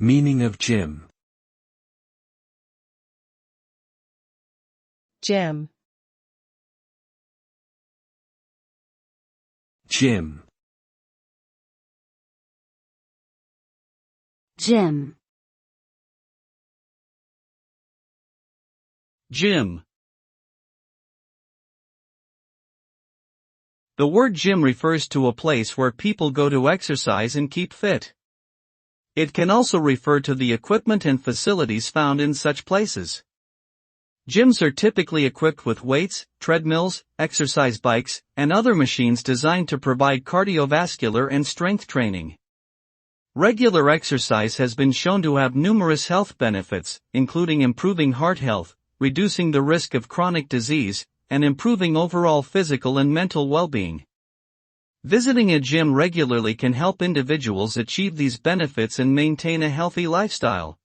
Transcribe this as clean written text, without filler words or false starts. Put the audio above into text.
Meaning of gym. Gym. Gym. Gym. Gym. The word gym refers to a place where people go to exercise and keep fit. It can also refer to the equipment and facilities found in such places. Gyms are typically equipped with weights, treadmills, exercise bikes, and other machines designed to provide cardiovascular and strength training. Regular exercise has been shown to have numerous health benefits, including improving heart health, reducing the risk of chronic disease, and improving overall physical and mental well-being. Visiting a gym regularly can help individuals achieve these benefits and maintain a healthy lifestyle.